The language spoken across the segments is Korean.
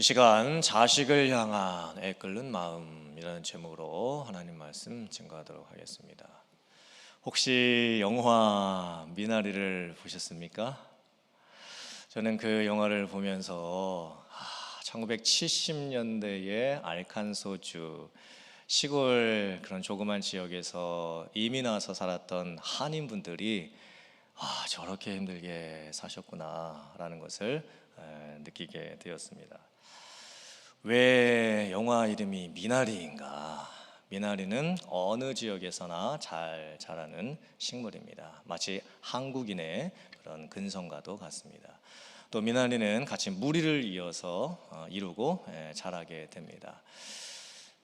이 시간 자식을 향한 애끓는 마음이라는 제목으로 하나님 말씀 증거하도록 하겠습니다. 혹시 영화 미나리를 보셨습니까? 저는 그 영화를 보면서 1970년대의 알칸소주 시골 그런 조그만 지역에서 이민 와서 살았던 한인분들이 저렇게 힘들게 사셨구나라는 것을 느끼게 되었습니다. 왜 영화 이름이 미나리인가? 미나리는 어느 지역에서나 잘 자라는 식물입니다. 마치 한국인의 그런 근성과도 같습니다. 또 미나리는 같이 무리를 이어서 이루고 자라게 됩니다.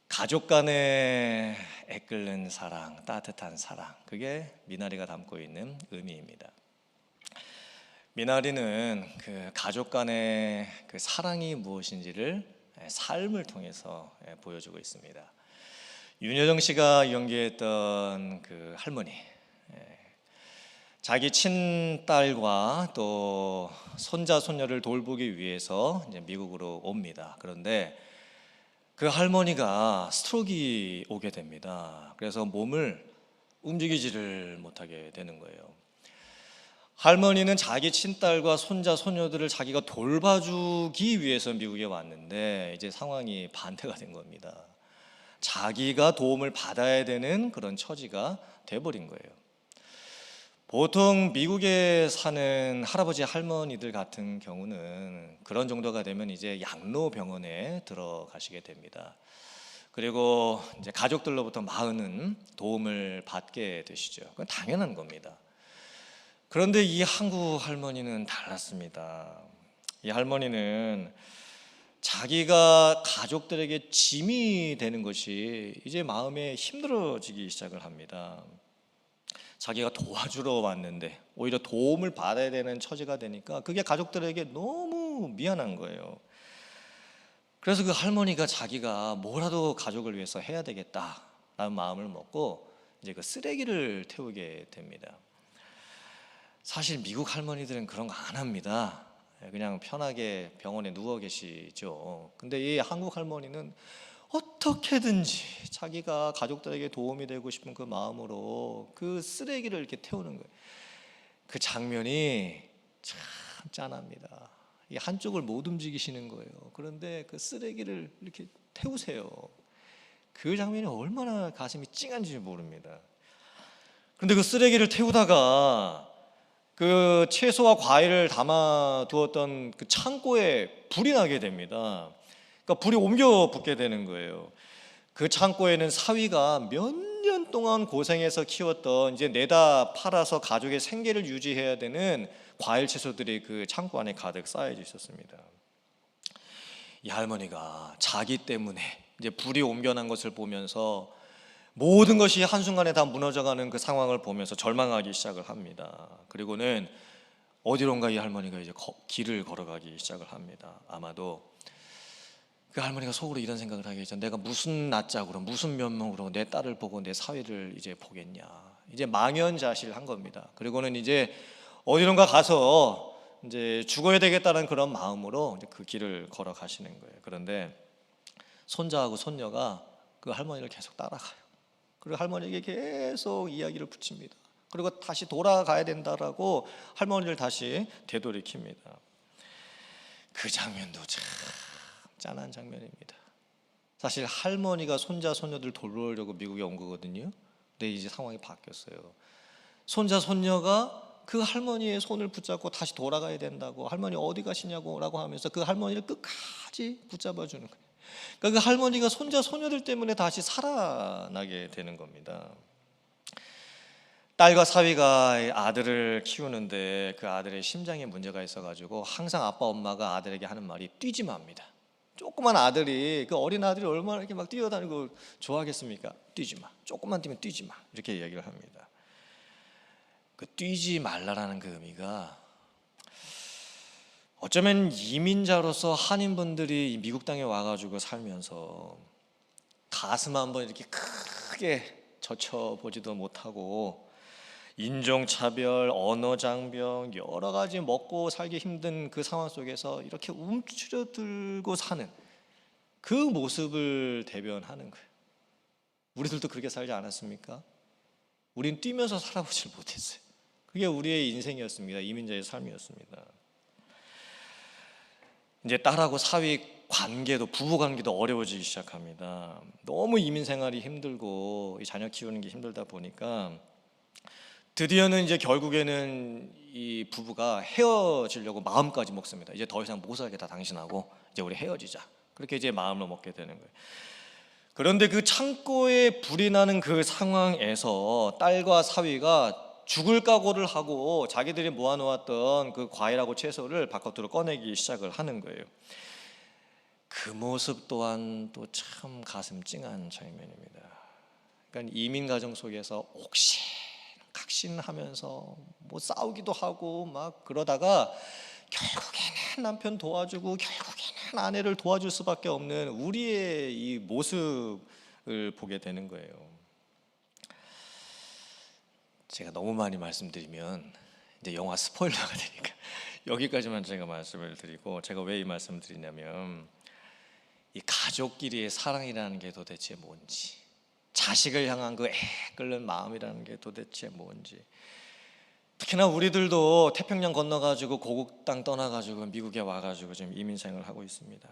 가족 간의 애끓는 사랑, 따뜻한 사랑, 그게 미나리가 담고 있는 의미입니다. 미나리는 그 가족 간의 그 사랑이 무엇인지를 삶을 통해서 보여주고 있습니다. 윤여정 씨가 연기했던 그 할머니, 자기 친딸과 또 손자 손녀를 돌보기 위해서 이제 미국으로 옵니다. 그런데 그 할머니가 스트로크가 오게 됩니다. 그래서 몸을 움직이지를 못하게 되는 거예요. 할머니는 자기 친딸과 손자 손녀들을 자기가 돌봐주기 위해서 미국에 왔는데 이제 상황이 반대가 된 겁니다. 자기가 도움을 받아야 되는 그런 처지가 돼버린 거예요. 보통 미국에 사는 할아버지 할머니들 같은 경우는 그런 정도가 되면 이제 양로병원에 들어가시게 됩니다. 그리고 이제 가족들로부터 많은 도움을 받게 되시죠. 그건 당연한 겁니다. 그런데 이 한국 할머니는 달랐습니다. 이 할머니는 자기가 가족들에게 짐이 되는 것이 이제 마음에 힘들어지기 시작을 합니다. 자기가 도와주러 왔는데 오히려 도움을 받아야 되는 처지가 되니까 그게 가족들에게 너무 미안한 거예요. 그래서 그 할머니가 자기가 뭐라도 가족을 위해서 해야 되겠다라는 마음을 먹고 이제 그 쓰레기를 태우게 됩니다. 사실 미국 할머니들은 그런 거 안 합니다. 그냥 편하게 병원에 누워 계시죠. 근데 이 한국 할머니는 어떻게든지 자기가 가족들에게 도움이 되고 싶은 그 마음으로 그 쓰레기를 이렇게 태우는 거예요. 그 장면이 참 짠합니다. 이 한쪽을 못 움직이시는 거예요. 그런데 그 쓰레기를 이렇게 태우세요. 그 장면이 얼마나 가슴이 찡한지 모릅니다. 그런데 그 쓰레기를 태우다가 그 채소와 과일을 담아 두었던 그 창고에 불이 나게 됩니다. 그러니까 불이 옮겨 붙게 되는 거예요. 그 창고에는 사위가 몇 년 동안 고생해서 키웠던 이제 내다 팔아서 가족의 생계를 유지해야 되는 과일 채소들이 그 창고 안에 가득 쌓여져 있었습니다. 이 할머니가 자기 때문에 이제 불이 옮겨난 것을 보면서 모든 것이 한순간에 다 무너져가는 그 상황을 보면서 절망하기 시작을 합니다. 그리고는 어디론가 이 할머니가 이제 길을 걸어가기 시작을 합니다. 아마도 그 할머니가 속으로 이런 생각을 하겠죠. 내가 무슨 낯짝으로 무슨 면목으로 내 딸을 보고 내 사위를 이제 보겠냐. 이제 망연자실한 겁니다. 그리고는 이제 어디론가 가서 이제 죽어야 되겠다는 그런 마음으로 이제 그 길을 걸어가시는 거예요. 그런데 손자하고 손녀가 그 할머니를 계속 따라가요. 그리고 할머니에게 계속 이야기를 붙입니다. 그리고 다시 돌아가야 된다라고 할머니를 다시 되돌이킵니다. 그 장면도 참 짠한 장면입니다. 사실 할머니가 손자 손녀들 돌보려고 미국에 온 거거든요. 근데 이제 상황이 바뀌었어요. 손자 손녀가 그 할머니의 손을 붙잡고 다시 돌아가야 된다고, 할머니 어디 가시냐고 라고 하면서 그 할머니를 끝까지 붙잡아 주는 거예요. 그러니까 그 할머니가 손자 손녀들 때문에 다시 살아나게 되는 겁니다. 딸과 사위가 아들을 키우는데 그 아들의 심장에 문제가 있어가지고 항상 아빠 엄마가 아들에게 하는 말이 뛰지 마입니다. 조그만 아들이, 그 어린 아들이 얼마나 이렇게 막 뛰어다니고 좋아하겠습니까? 뛰지 마. 조금만 뛰면 뛰지 마. 이렇게 이야기를 합니다. 그 뛰지 말라라는 그 의미가 어쩌면 이민자로서 한인분들이 미국 땅에 와가지고 살면서 가슴 한번 이렇게 크게 젖혀보지도 못하고 인종차별, 언어장벽, 여러 가지 먹고 살기 힘든 그 상황 속에서 이렇게 움츠러들고 사는 그 모습을 대변하는 거예요. 우리들도 그렇게 살지 않았습니까? 우린 뛰면서 살아보질 못했어요. 그게 우리의 인생이었습니다. 이민자의 삶이었습니다. 이제 딸하고 사위 관계도, 부부 관계도 어려워지기 시작합니다. 너무 이민 생활이 힘들고 자녀 키우는 게 힘들다 보니까 드디어는 이제 결국에는 이 부부가 헤어지려고 마음까지 먹습니다. 이제 더 이상 못 살겠다 당신하고, 이제 우리 헤어지자. 그렇게 이제 마음을 먹게 되는 거예요. 그런데 그 창고에 불이 나는 그 상황에서 딸과 사위가 죽을 각오를 하고 자기들이 모아놓았던 그 과일하고 채소를 바깥으로 꺼내기 시작을 하는 거예요. 그 모습 또한 또 참 가슴 찡한 장면입니다. 그러니까 이민 가정 속에서 각신하면서 뭐 싸우기도 하고 막 그러다가 결국에는 남편 도와주고 결국에는 아내를 도와줄 수밖에 없는 우리의 이 모습을 보게 되는 거예요. 제가 너무 많이 말씀드리면 이제 영화 스포일러가 되니까 여기까지만 제가 말씀을 드리고, 제가 왜 이 말씀을 드리냐면 이 가족끼리의 사랑이라는 게 도대체 뭔지, 자식을 향한 그 끓는 마음이라는 게 도대체 뭔지, 특히나 우리들도 태평양 건너가지고 고국 땅 떠나가지고 미국에 와가지고 지금 이민 생활을 하고 있습니다.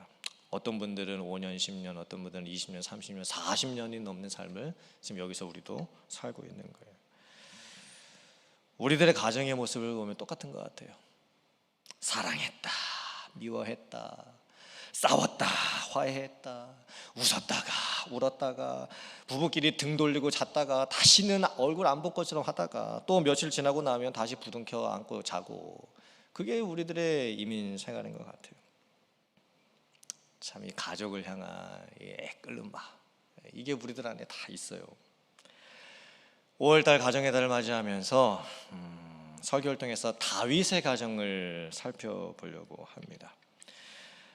어떤 분들은 5년, 10년, 어떤 분들은 20년, 30년, 40년이 넘는 삶을 지금 여기서 우리도 살고 있는 거예요. 우리들의 가정의 모습을 보면 똑같은 것 같아요. 사랑했다, 미워했다, 싸웠다, 화해했다, 웃었다가 울었다가, 부부끼리 등 돌리고 잤다가 다시는 얼굴 안 볼 것처럼 하다가 또 며칠 지나고 나면 다시 부둥켜 안고 자고, 그게 우리들의 이민 생활인 것 같아요. 참 이 가족을 향한 이 애끓는 마음, 이게 우리들 안에 다 있어요. 5월달 가정의 달을 맞이하면서 설교활동에서 다윗의 가정을 살펴보려고 합니다.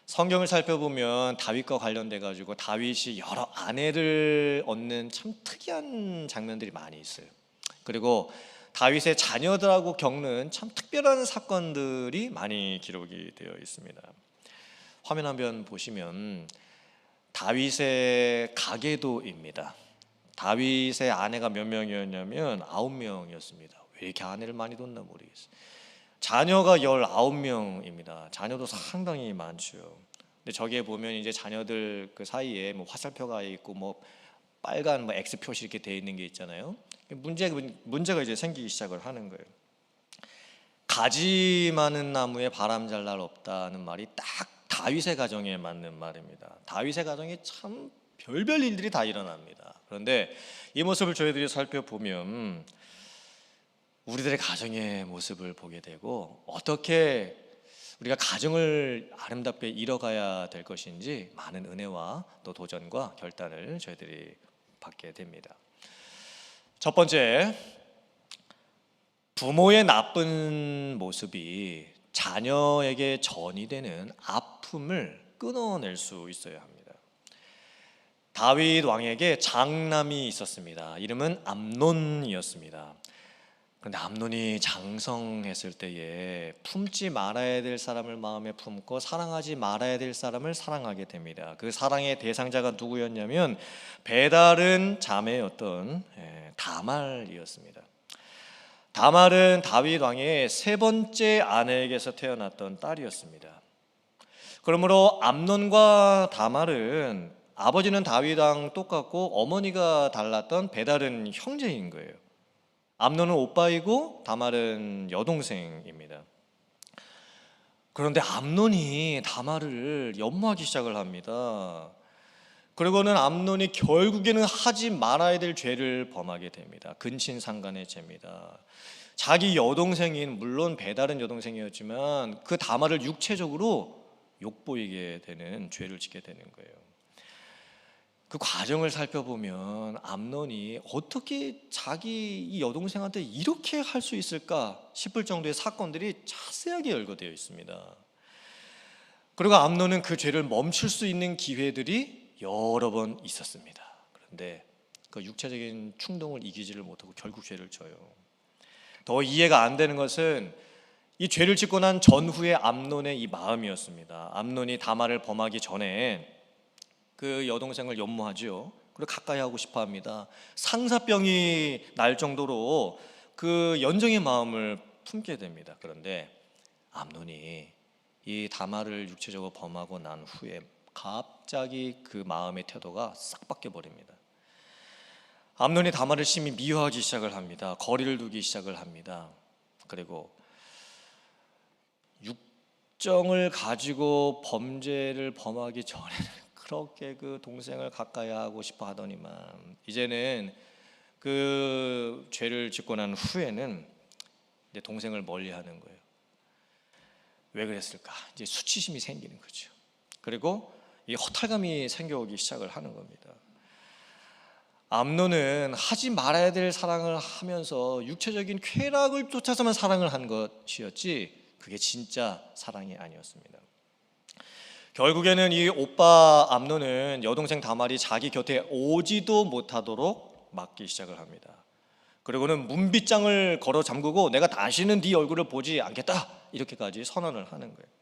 성경을 살펴보면 다윗과 관련돼 가지고 다윗이 여러 아내를 얻는 참 특이한 장면들이 많이 있어요. 그리고 다윗의 자녀들하고 겪는 참 특별한 사건들이 많이 기록이 되어 있습니다. 화면 한번 보시면 다윗의 가계도입니다. 다윗의 아내가 몇 명이었냐면 9명이었습니다. 왜 이렇게 아내를 많이 뒀나 모르겠어요. 자녀가 19명입니다. 자녀도 상당히 많죠. 근데 저기에 보면 이제 자녀들 그 사이에 뭐 화살표가 있고 뭐 빨간 뭐 X 표시 이렇게 돼 있는 게 있잖아요. 문제가 이제 생기기 시작을 하는 거예요. 가지 많은 나무에 바람 잘 날 없다는 말이 딱 다윗의 가정에 맞는 말입니다. 다윗의 가정에 참 별별 일들이 다 일어납니다. 그런데 이 모습을 저희들이 살펴보면 우리들의 가정의 모습을 보게 되고, 어떻게 우리가 가정을 아름답게 이뤄가야 될 것인지 많은 은혜와 또 도전과 결단을 저희들이 받게 됩니다. 첫 번째, 부모의 나쁜 모습이 자녀에게 전이되는 아픔을 끊어낼 수 있어야 합니다. 다윗 왕에게 장남이 있었습니다. 이름은 암논이었습니다. 그런데 암논이 장성했을 때에 품지 말아야 될 사람을 마음에 품고 사랑하지 말아야 될 사람을 사랑하게 됩니다. 그 사랑의 대상자가 누구였냐면 베다른 자매였던 다말이었습니다. 다말은 다윗 왕의 세 번째 아내에게서 태어났던 딸이었습니다. 그러므로 암논과 다말은 아버지는 다윗 왕 똑같고 어머니가 달랐던 배다른 형제인 거예요. 암논은 오빠이고 다말은 여동생입니다. 그런데 암논이 다말을 연모하기 시작을 합니다. 그리고는 암논이 결국에는 하지 말아야 될 죄를 범하게 됩니다. 근친상간의 죄입니다. 자기 여동생인, 물론 배다른 여동생이었지만 그 다말을 육체적으로 욕보이게 되는 죄를 짓게 되는 거예요. 그 과정을 살펴보면 암논이 어떻게 자기 이 여동생한테 이렇게 할 수 있을까 싶을 정도의 사건들이 자세하게 열거되어 있습니다. 그리고 암논은 그 죄를 멈출 수 있는 기회들이 여러 번 있었습니다. 그런데 그 육체적인 충동을 이기지를 못하고 결국 죄를 져요. 더 이해가 안 되는 것은 이 죄를 짓고 난 전후의 암논의 이 마음이었습니다. 암논이 다말을 범하기 전에 그 여동생을 연모하죠. 그리고 가까이 하고 싶어 합니다. 상사병이 날 정도로 그 연정의 마음을 품게 됩니다. 그런데 암논이 이 다말을 육체적으로 범하고 난 후에 갑자기 그 마음의 태도가 싹 바뀌어 버립니다. 암논이 다말을 심히 미워하기 시작을 합니다. 거리를 두기 시작을 합니다. 그리고 육정을 가지고 범죄를 범하기 전에는 그렇게 그 동생을 가까이 하고 싶어 하더니만 이제는 그 죄를 짓고 난 후에는 이제 동생을 멀리하는 거예요. 왜 그랬을까? 이제 수치심이 생기는 거죠. 그리고 이 허탈감이 생겨오기 시작을 하는 겁니다. 암논은 하지 말아야 될 사랑을 하면서 육체적인 쾌락을 쫓아서만 사랑을 한 것이었지 그게 진짜 사랑이 아니었습니다. 결국에는 이 오빠 암논은 여동생 다말이 자기 곁에 오지도 못하도록 막기 시작을 합니다. 그리고는 문빗장을 걸어 잠그고 내가 다시는 네 얼굴을 보지 않겠다 이렇게까지 선언을 하는 거예요.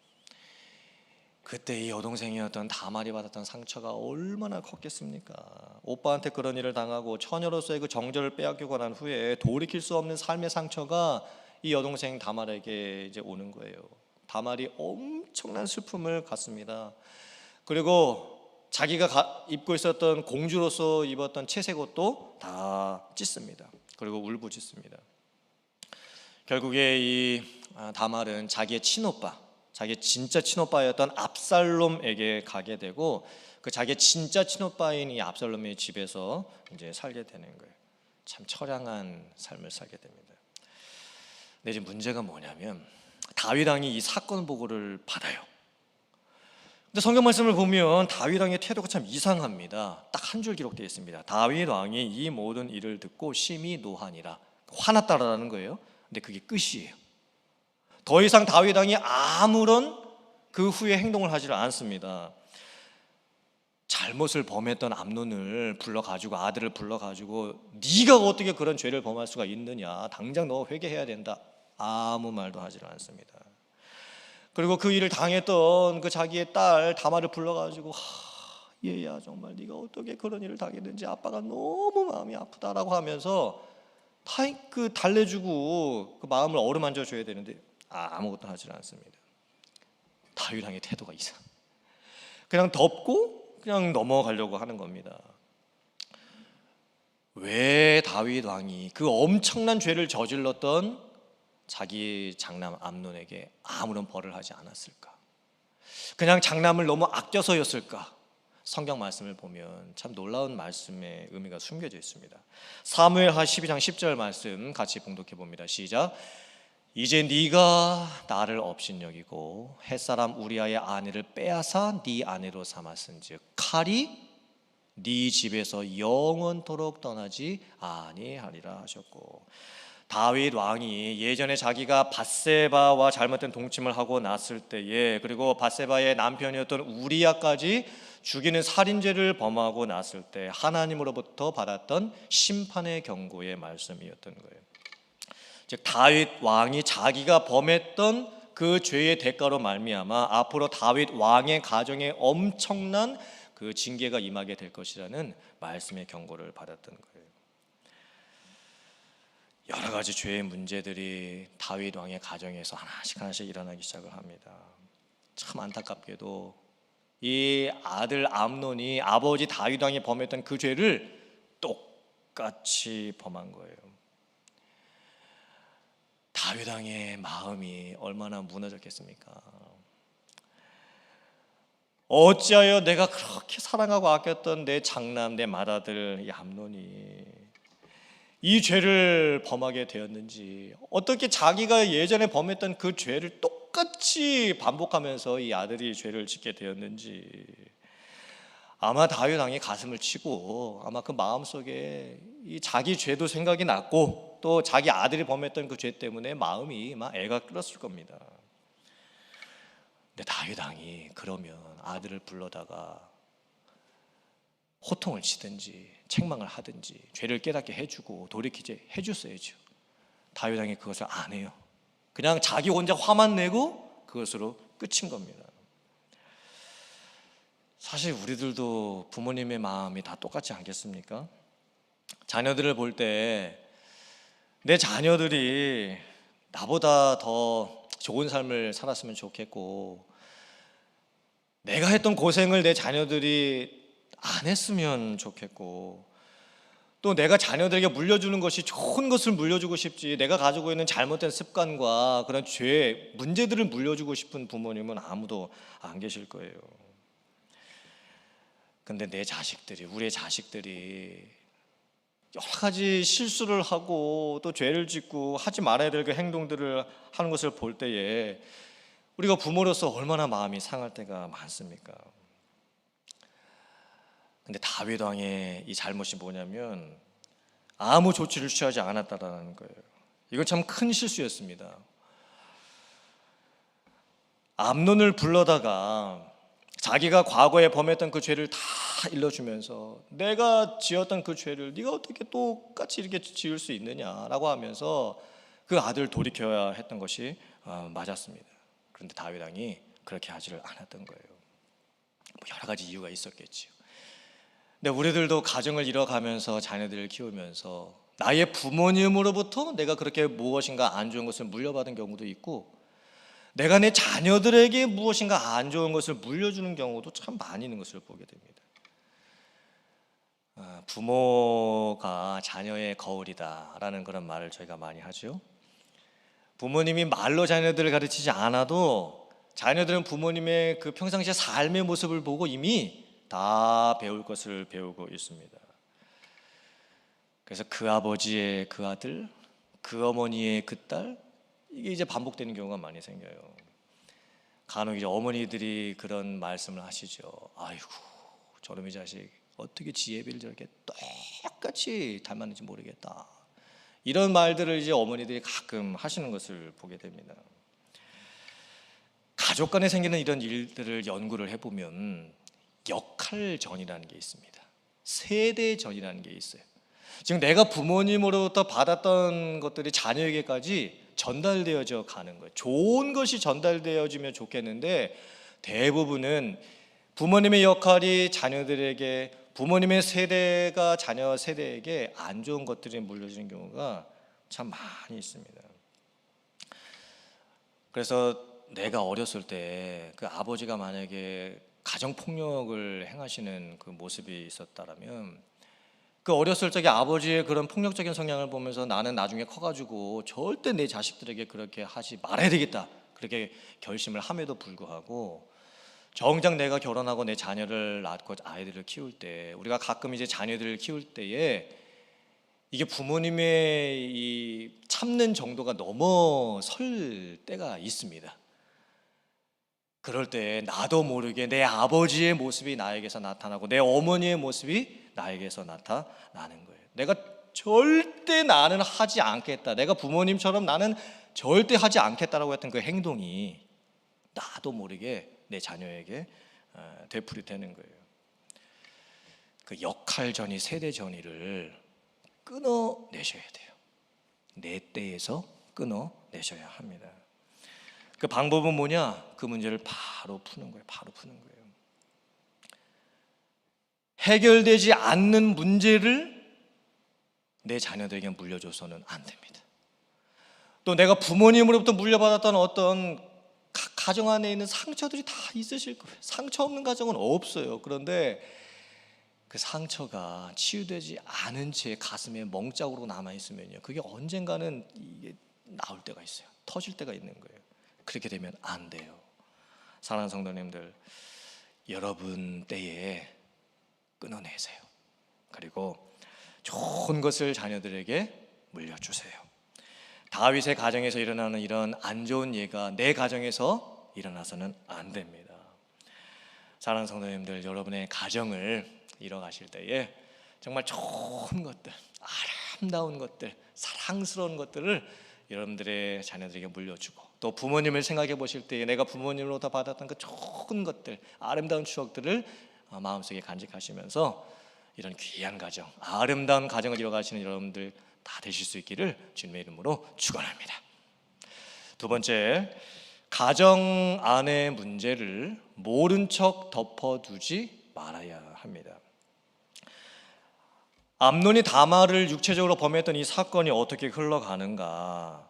그때 이 여동생이었던 다말이 받았던 상처가 얼마나 컸겠습니까? 오빠한테 그런 일을 당하고 처녀로서의 그 정절을 빼앗기고 난 후에 돌이킬 수 없는 삶의 상처가 이 여동생 다말에게 이제 오는 거예요. 다말이 엄청난 슬픔을 갖습니다. 그리고 자기가 입고 있었던 공주로서 입었던 채색 옷도 다 찢습니다. 그리고 울부짖습니다. 결국에 이 다말은 자기의 친오빠, 자기의 진짜 친오빠였던 압살롬에게 가게 되고 그 자기의 진짜 친오빠인 이 압살롬의 집에서 이제 살게 되는 거예요. 참 처량한 삶을 살게 됩니다. 근데 이제 문제가 뭐냐면 다윗 왕이 이 사건 보고를 받아요. 근데 성경 말씀을 보면 다윗 왕의 태도가 참 이상합니다. 딱 한 줄 기록되어 있습니다. 다윗 왕이 이 모든 일을 듣고 심히 노하니라. 화났다라는 거예요. 근데 그게 끝이에요. 더 이상 다윗 왕이 아무런 그 후에 행동을 하지 않습니다. 잘못을 범했던 암논을 불러가지고 아들을 불러가지고 네가 어떻게 그런 죄를 범할 수가 있느냐, 당장 너 회개해야 된다, 아무 말도 하지 않습니다. 그리고 그 일을 당했던 그 자기의 딸 다말을 불러가지고 얘야 정말 네가 어떻게 그런 일을 당했는지 아빠가 너무 마음이 아프다라고 하면서 다 그 달래주고 그 마음을 어루만져 줘야 되는데 아무것도 하지 않습니다. 다윗 왕의 태도가 이상. 그냥 덮고 그냥 넘어가려고 하는 겁니다. 왜 다윗 왕이 그 엄청난 죄를 저질렀던 자기 장남 암논에게 아무런 벌을 하지 않았을까? 그냥 장남을 너무 아껴서였을까? 성경 말씀을 보면 참 놀라운 말씀의 의미가 숨겨져 있습니다. 사무엘하 12장 10절 말씀 같이 봉독해 봅니다. 시작. 이제 네가 나를 업신여기고 햇사람 우리아의 아내를 빼앗아 네 아내로 삼았은즉 칼이 네 집에서 영원토록 떠나지 아니하리라 하셨고, 다윗 왕이 예전에 자기가 밧세바와 잘못된 동침을 하고 났을 때에, 그리고 밧세바의 남편이었던 우리아까지 죽이는 살인죄를 범하고 났을 때 하나님으로부터 받았던 심판의 경고의 말씀이었던 거예요. 즉 다윗 왕이 자기가 범했던 그 죄의 대가로 말미암아 앞으로 다윗 왕의 가정에 엄청난 그 징계가 임하게 될 것이라는 말씀의 경고를 받았던 거예요. 여러 가지 죄의 문제들이 다윗 왕의 가정에서 하나씩 하나씩 일어나기 시작을 합니다. 참 안타깝게도 이 아들 암논이 아버지 다윗 왕이 범했던 그 죄를 똑같이 범한 거예요. 다윗 왕의 마음이 얼마나 무너졌겠습니까? 어찌하여 내가 그렇게 사랑하고 아꼈던 내 장남, 내 맏아들 이 암논이 이 죄를 범하게 되었는지, 어떻게 자기가 예전에 범했던 그 죄를 똑같이 반복하면서 이 아들이 죄를 짓게 되었는지, 아마 다윗 왕이 가슴을 치고 아마 그 마음속에 이 자기 죄도 생각이 났고 또 자기 아들이 범했던 그 죄 때문에 마음이 막 애가 끓었을 겁니다. 근데 다윗 왕이 그러면 아들을 불러다가 호통을 치든지 책망을 하든지 죄를 깨닫게 해주고 돌이키게 해줬어야죠. 다윗 왕이 그것을 안 해요. 그냥 자기 혼자 화만 내고 그것으로 끝인 겁니다. 사실 우리들도 부모님의 마음이 다 똑같지 않겠습니까? 자녀들을 볼 때 내 자녀들이 나보다 더 좋은 삶을 살았으면 좋겠고, 내가 했던 고생을 내 자녀들이 안 했으면 좋겠고, 또 내가 자녀들에게 물려주는 것이 좋은 것을 물려주고 싶지, 내가 가지고 있는 잘못된 습관과 그런 죄, 문제들을 물려주고 싶은 부모님은 아무도 안 계실 거예요. 근데 내 자식들이, 우리의 자식들이 여러 가지 실수를 하고 또 죄를 짓고 하지 말아야 될 그 행동들을 하는 것을 볼 때에 우리가 부모로서 얼마나 마음이 상할 때가 많습니까? 근데 다윗 왕의 이 잘못이 뭐냐면 아무 조치를 취하지 않았다라는 거예요. 이건 참 큰 실수였습니다. 암논을 불러다가 자기가 과거에 범했던 그 죄를 다 일러주면서 내가 지었던 그 죄를 네가 어떻게 똑같이 이렇게 지을 수 있느냐라고 하면서 그 아들을 돌이켜야 했던 것이 맞았습니다. 그런데 다윗 왕이 그렇게 하지를 않았던 거예요. 여러 가지 이유가 있었겠지요. 근데 우리들도 가정을 이뤄가면서 자녀들을 키우면서 나의 부모님으로부터 내가 그렇게 무엇인가 안 좋은 것을 물려받은 경우도 있고, 내가 내 자녀들에게 무엇인가 안 좋은 것을 물려주는 경우도 참 많이 있는 것을 보게 됩니다. 부모가 자녀의 거울이다라는 그런 말을 저희가 많이 하죠. 부모님이 말로 자녀들을 가르치지 않아도 자녀들은 부모님의 그 평상시의 삶의 모습을 보고 이미 다 배울 것을 배우고 있습니다. 그래서 그 아버지의 그 아들, 그 어머니의 그 딸, 이게 이제 반복되는 경우가 많이 생겨요. 간혹 이제 어머니들이 그런 말씀을 하시죠. 아이고, 저놈의 자식 어떻게 지혜비를 저렇게 똑같이 닮았는지 모르겠다. 이런 말들을 이제 어머니들이 가끔 하시는 것을 보게 됩니다. 가족 간에 생기는 이런 일들을 연구를 해보면 역할전이라는 게 있습니다. 세대전이라는 게 있어요. 지금 내가 부모님으로부터 받았던 것들이 자녀에게까지 전달되어져 가는 거예요. 좋은 것이 전달되어지면 좋겠는데 대부분은 부모님의 역할이 자녀들에게, 부모님의 세대가 자녀 세대에게 안 좋은 것들이 물려지는 경우가 참 많이 있습니다. 그래서 내가 어렸을 때 그 아버지가 만약에 가정폭력을 행하시는 그 모습이 있었다라면, 그 어렸을 적에 아버지의 그런 폭력적인 성향을 보면서 나는 나중에 커가지고 절대 내 자식들에게 그렇게 하지 말아야 되겠다, 그렇게 결심을 함에도 불구하고 정작 내가 결혼하고 내 자녀를 낳고 아이들을 키울 때, 우리가 가끔 이제 자녀들을 키울 때에 이게 부모님의 이 참는 정도가 넘어설 때가 있습니다. 그럴 때 나도 모르게 내 아버지의 모습이 나에게서 나타나고 내 어머니의 모습이 나에게서 나타나는 거예요. 내가 절대 나는 하지 않겠다, 내가 부모님처럼 나는 절대 하지 않겠다라고 했던 그 행동이 나도 모르게 내 자녀에게 되풀이되는 거예요. 그 역할전이, 세대전이를 끊어내셔야 돼요. 내 때에서 끊어내셔야 합니다. 그 방법은 뭐냐? 그 문제를 바로 푸는 거예요. 바로 푸는 거예요. 해결되지 않는 문제를 내 자녀들에게 물려줘서는 안 됩니다. 또 내가 부모님으로부터 물려받았던 어떤 가정 안에 있는 상처들이 다 있으실 거예요. 상처 없는 가정은 없어요. 그런데 그 상처가 치유되지 않은 채 가슴에 멍짝으로 남아있으면요, 그게 언젠가는 이게 나올 때가 있어요. 터질 때가 있는 거예요. 그렇게 되면 안 돼요. 사랑하는 성도님들, 여러분 때에 끊어내세요. 그리고 좋은 것을 자녀들에게 물려주세요. 다윗의 가정에서 일어나는 이런 안 좋은 예가 내 가정에서 일어나서는 안 됩니다. 사랑하는 성도님들, 여러분의 가정을 이뤄가실 때에 정말 좋은 것들, 아름다운 것들, 사랑스러운 것들을 여러분들의 자녀들에게 물려주고, 또 부모님을 생각해 보실 때에 내가 부모님으로부터 받았던 그 좋은 것들, 아름다운 추억들을 마음속에 간직하시면서 이런 귀한 가정, 아름다운 가정을 이뤄가시는 여러분들 다 되실 수 있기를 주님의 이름으로 축원합니다. 두 번째, 가정 안의 문제를 모른 척 덮어두지 말아야 합니다. 암논이 다말을 육체적으로 범했던 이 사건이 어떻게 흘러가는가?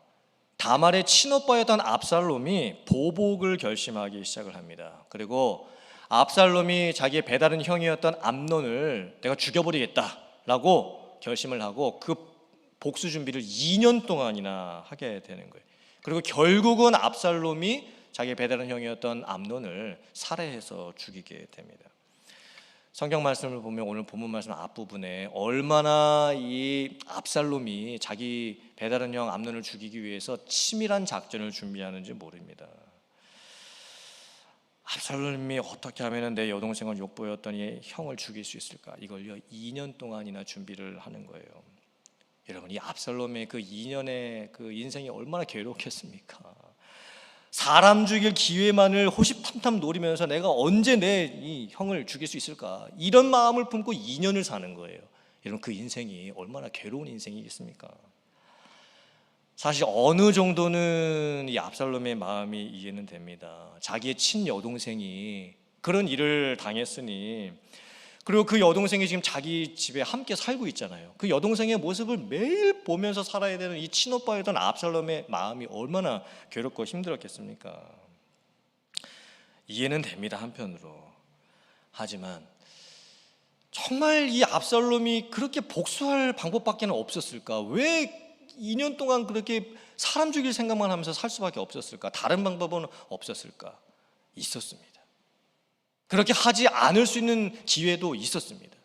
다말의 친오빠였던 압살롬이 보복을 결심하기 시작을 합니다. 그리고 압살롬이 자기의 배다른 형이었던 암논을 내가 죽여버리겠다라고 결심을 하고 그 복수 준비를 2년 동안이나 하게 되는 거예요. 그리고 결국은 압살롬이 자기의 배다른 형이었던 암논을 살해해서 죽이게 됩니다. 성경 말씀을 보면 오늘 본문 말씀 앞부분에 얼마나 이 압살롬이 자기 배다른 형 암논을 죽이기 위해서 치밀한 작전을 준비하는지 모릅니다. 압살롬이 어떻게 하면 내 여동생을 욕보였던 이 형을 죽일 수 있을까? 이걸요 2년 동안이나 준비를 하는 거예요. 여러분, 이 압살롬의 그 2년의 그 인생이 얼마나 괴롭겠습니까? 사람 죽일 기회만을 호시탐탐 노리면서 내가 언제 내 이 형을 죽일 수 있을까? 이런 마음을 품고 2년을 사는 거예요. 여러분, 그 인생이 얼마나 괴로운 인생이겠습니까? 사실 어느 정도는 이 압살롬의 마음이 이해는 됩니다. 자기의 친여동생이 그런 일을 당했으니, 그리고 그 여동생이 지금 자기 집에 함께 살고 있잖아요. 그 여동생의 모습을 매일 보면서 살아야 되는 이 친오빠였던 압살롬의 마음이 얼마나 괴롭고 힘들었겠습니까? 이해는 됩니다, 한편으로. 하지만 정말 이 압살롬이 그렇게 복수할 방법밖에 없었을까? 왜 2년 동안 그렇게 사람 죽일 생각만 하면서 살 수밖에 없었을까? 다른 방법은 없었을까? 있었습니다. 그렇게 하지 않을 수 있는 기회도 있었습니다.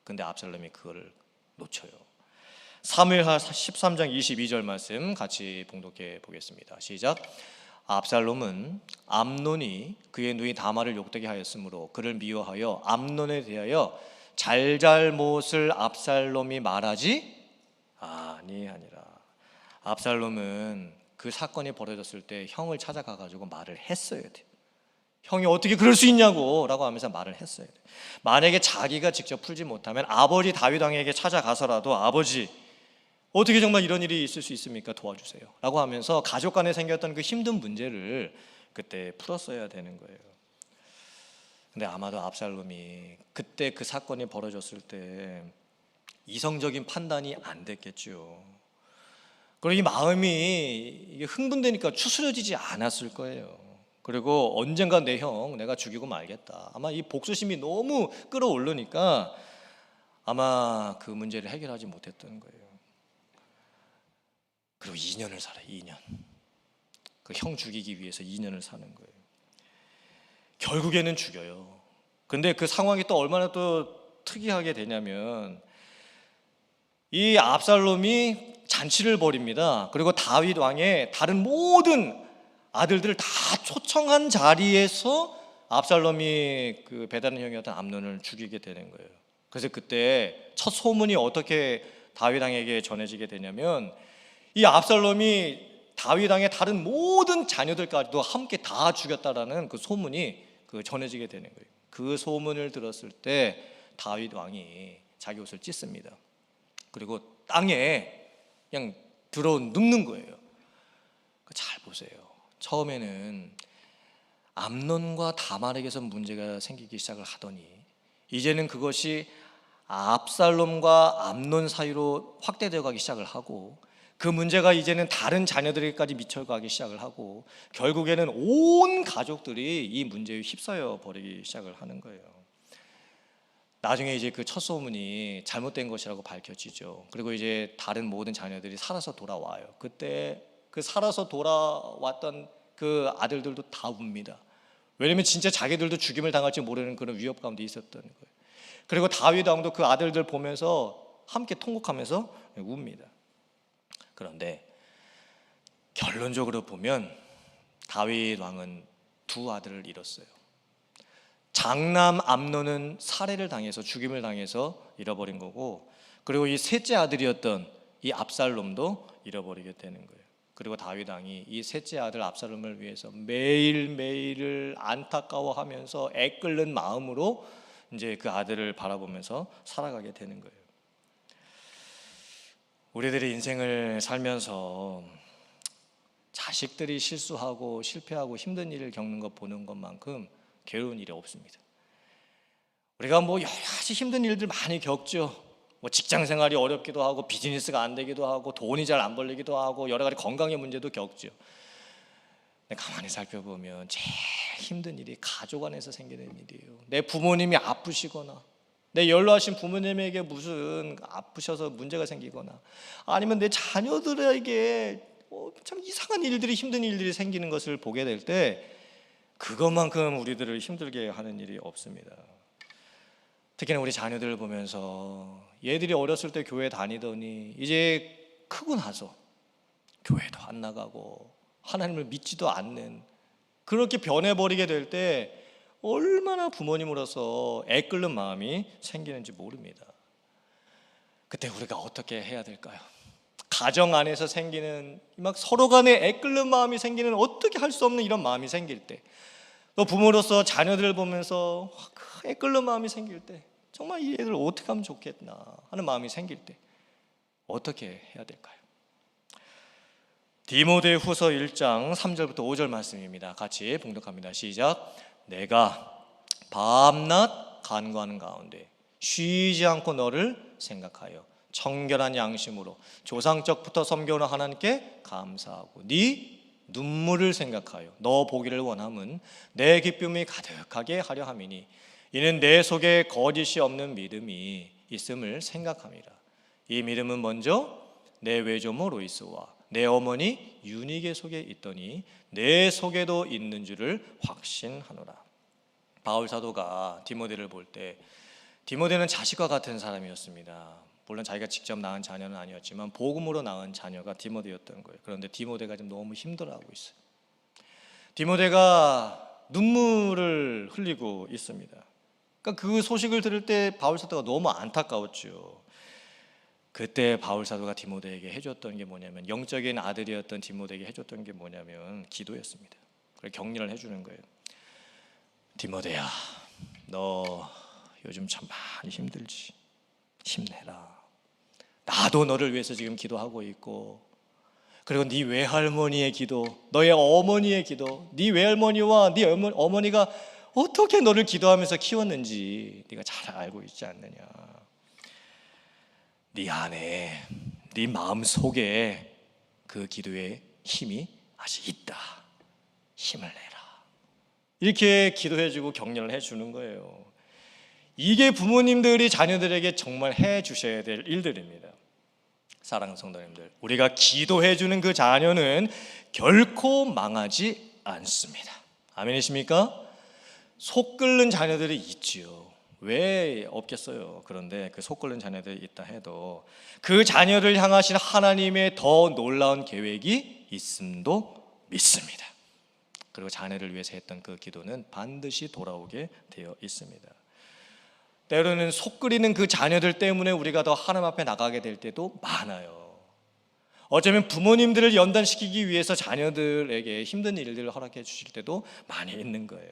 근데 압살롬이 그걸 놓쳐요. 사무엘하 13장 22절 말씀 같이 봉독해 보겠습니다. 시작. 압살롬은 암논이 그의 누이 다말을 욕되게 하였으므로 그를 미워하여 암논에 대하여 잘잘못을 압살롬이 말하지 아니하니라. 압살롬은 그 사건이 벌어졌을 때 형을 찾아가가지고 말을 했어야 돼요. 형이 어떻게 그럴 수 있냐고 라고 하면서 말을 했어요. 만약에 자기가 직접 풀지 못하면 아버지 다윗 왕에게 찾아가서라도 아버지 어떻게 정말 이런 일이 있을 수 있습니까? 도와주세요 라고 하면서 가족 간에 생겼던 그 힘든 문제를 그때 풀었어야 되는 거예요. 근데 아마도 압살롬이 그때 그 사건이 벌어졌을 때 이성적인 판단이 안 됐겠죠. 그리고 이 마음이 흥분되니까 추스려지지 않았을 거예요. 그리고 언젠가 내 형 내가 죽이고 말겠다. 아마 이 복수심이 너무 끌어오르니까 아마 그 문제를 해결하지 못했던 거예요. 그리고 2년을 살아요. 2년. 그 형 죽이기 위해서 2년을 사는 거예요. 결국에는 죽여요. 근데 그 상황이 또 얼마나 또 특이하게 되냐면 이 압살롬이 잔치를 벌입니다. 그리고 다윗 왕의 다른 모든 아들들을 다 초청한 자리에서 압살롬이 그 배다른 형이었던 암논을 죽이게 되는 거예요. 그래서 그때 첫 소문이 어떻게 다윗 왕에게 전해지게 되냐면 이 압살롬이 다윗 왕의 다른 모든 자녀들까지도 함께 다 죽였다라는 그 소문이 전해지게 되는 거예요. 그 소문을 들었을 때 다윗 왕이 자기 옷을 찢습니다. 그리고 땅에 그냥 들어 눕는 거예요. 잘 보세요. 처음에는 암논과 다말에게서 문제가 생기기 시작을 하더니 이제는 그것이 압살롬과 암논 사이로 확대되어 가기 시작을 하고 그 문제가 이제는 다른 자녀들에게까지 미쳐가기 시작을 하고 결국에는 온 가족들이 이 문제에 휩싸여 버리기 시작을 하는 거예요. 나중에 이제 그 첫 소문이 잘못된 것이라고 밝혀지죠. 그리고 이제 다른 모든 자녀들이 살아서 돌아와요. 그때 그 살아서 돌아왔던 그 아들들도 다 웁니다. 왜냐면 진짜 자기들도 죽임을 당할지 모르는 그런 위협 가운데 있었던 거예요. 그리고 다윗 왕도 그 아들들 보면서 함께 통곡하면서 웁니다. 그런데 결론적으로 보면 다윗 왕은 두 아들을 잃었어요. 장남 암논은 살해를 당해서 죽임을 당해서 잃어버린 거고, 그리고 이 셋째 아들이었던 이 압살롬도 잃어버리게 되는 거예요. 그리고 다윗 왕이 이 셋째 아들 압살롬을 위해서 매일매일을 안타까워하면서 애끓는 마음으로 이제 그 아들을 바라보면서 살아가게 되는 거예요. 우리들이 인생을 살면서 자식들이 실수하고 실패하고 힘든 일을 겪는 것 보는 것만큼 괴로운 일이 없습니다. 우리가 뭐 여러 가지 힘든 일들 많이 겪죠. 뭐 직장 생활이 어렵기도 하고 비즈니스가 안 되기도 하고 돈이 잘 안 벌리기도 하고 여러 가지 건강의 문제도 겪죠. 근데 가만히 살펴보면 제일 힘든 일이 가족 안에서 생기는 일이에요. 내 부모님이 아프시거나 내 연로하신 부모님에게 무슨 아프셔서 문제가 생기거나 아니면 내 자녀들에게 참 이상한 일들이 힘든 일들이 생기는 것을 보게 될 때 그것만큼 우리들을 힘들게 하는 일이 없습니다. 특히나 우리 자녀들을 보면서 얘들이 어렸을 때 교회 다니더니 이제 크고 나서 교회도 안 나가고 하나님을 믿지도 않는 그렇게 변해버리게 될 때 얼마나 부모님으로서 애끓는 마음이 생기는지 모릅니다. 그때 우리가 어떻게 해야 될까요? 가정 안에서 생기는 막 서로 간에 애끓는 마음이 생기는 어떻게 할 수 없는 이런 마음이 생길 때 또 부모로서 자녀들을 보면서 그 애끓는 마음이 생길 때 정말 이 애들 어떻게 하면 좋겠나 하는 마음이 생길 때 어떻게 해야 될까요? 디모데후서 1장 3절부터 5절 말씀입니다. 같이 봉독합니다. 시작. 내가 밤낮 간구하는 가운데 쉬지 않고 너를 생각하여 청결한 양심으로 조상적부터 섬겨오는 하나님께 감사하고 네 눈물을 생각하여 너 보기를 원함은 내 기쁨이 가득하게 하려 함이니 이는 내 속에 거짓이 없는 믿음이 있음을 생각함이라. 이 믿음은 먼저 내 외조모 로이스와 내 어머니 유니게 속에 있더니 내 속에도 있는 줄을 확신하노라. 바울 사도가 디모데를 볼 때 디모데는 자식과 같은 사람이었습니다. 물론 자기가 직접 낳은 자녀는 아니었지만 복음으로 낳은 자녀가 디모데였던 거예요. 그런데 디모데가 지금 너무 힘들어하고 있어요. 디모데가 눈물을 흘리고 있습니다. 그러니까 그 소식을 들을 때 바울 사도가 너무 안타까웠죠. 그때 바울 사도가 디모데에게 해줬던 게 뭐냐면 영적인 아들이었던 디모데에게 해줬던 게 뭐냐면 기도였습니다. 그래서 격려를 해주는 거예요. 디모데야, 너 요즘 참 많이 힘들지? 힘내라. 나도 너를 위해서 지금 기도하고 있고 그리고 네 외할머니의 기도, 너의 어머니의 기도, 네 외할머니와 네 어머니가 어떻게 너를 기도하면서 키웠는지 네가 잘 알고 있지 않느냐. 네 안에, 네 마음 속에 그 기도의 힘이 아직 있다. 힘을 내라. 이렇게 기도해주고 격려를 해주는 거예요. 이게 부모님들이 자녀들에게 정말 해주셔야 될 일들입니다. 사랑하는 성도님들, 우리가 기도해주는 그 자녀는 결코 망하지 않습니다. 아멘이십니까? 속 끓는 자녀들이 있지요. 왜 없겠어요? 그런데 그 속 끓는 자녀들이 있다 해도 그 자녀를 향하신 하나님의 더 놀라운 계획이 있음도 믿습니다. 그리고 자녀를 위해서 했던 그 기도는 반드시 돌아오게 되어 있습니다. 때로는 속 끓이는 그 자녀들 때문에 우리가 더 하나님 앞에 나가게 될 때도 많아요. 어쩌면 부모님들을 연단시키기 위해서 자녀들에게 힘든 일들을 허락해 주실 때도 많이 있는 거예요.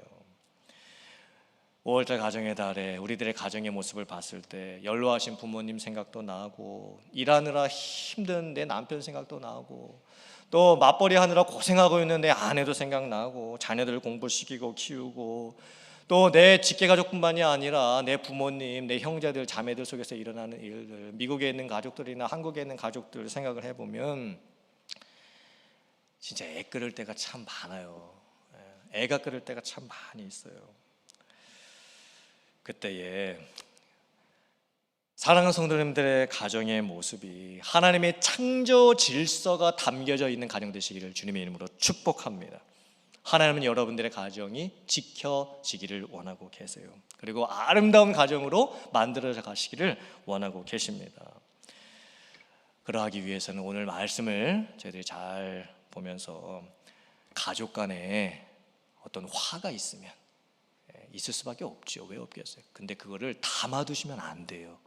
5월달 가정의 달에 우리들의 가정의 모습을 봤을 때 연로하신 부모님 생각도 나고 일하느라 힘든 내 남편 생각도 나고 또 맞벌이 하느라 고생하고 있는 내 아내도 생각나고 자녀들 공부시키고 키우고 또 내 직계가족뿐만이 아니라 내 부모님, 내 형제들, 자매들 속에서 일어나는 일들, 미국에 있는 가족들이나 한국에 있는 가족들 생각을 해보면 진짜 애 끓을 때가 참 많아요. 애가 끓을 때가 참 많이 있어요. 그때에 사랑하는 성도님들의 가정의 모습이 하나님의 창조 질서가 담겨져 있는 가정 되시기를 주님의 이름으로 축복합니다. 하나님은 여러분들의 가정이 지켜지기를 원하고 계세요. 그리고 아름다운 가정으로 만들어져 가시기를 원하고 계십니다. 그러하기 위해서는 오늘 말씀을 저희들이 잘 보면서 가족 간에 어떤 화가 있으면 있을 수밖에 없죠. 왜 없겠어요? 근데 그거를 담아두시면 안 돼요.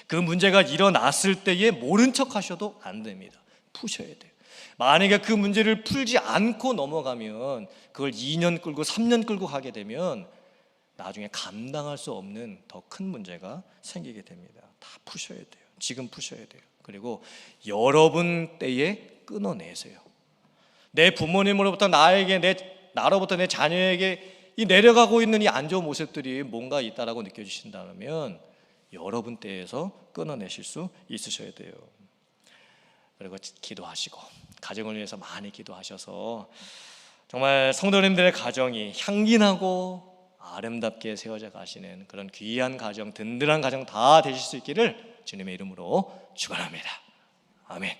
그 문제가 일어났을 때에 모른 척 하셔도 안 됩니다. 푸셔야 돼요. 만약에 그 문제를 풀지 않고 넘어가면 그걸 2년 끌고 3년 끌고 가게 되면 나중에 감당할 수 없는 더 큰 문제가 생기게 됩니다. 다 푸셔야 돼요. 지금 푸셔야 돼요. 그리고 여러분 때에 끊어내세요. 내 부모님으로부터 나로부터 내 자녀에게 이 내려가고 있는 이 안 좋은 모습들이 뭔가 있다라고 느껴지신다면 여러분 때에서 끊어내실 수 있으셔야 돼요. 그리고 기도하시고 가정을 위해서 많이 기도하셔서 정말 성도님들의 가정이 향기나고 아름답게 세워져 가시는 그런 귀한 가정, 든든한 가정 다 되실 수 있기를 주님의 이름으로 축원합니다. 아멘.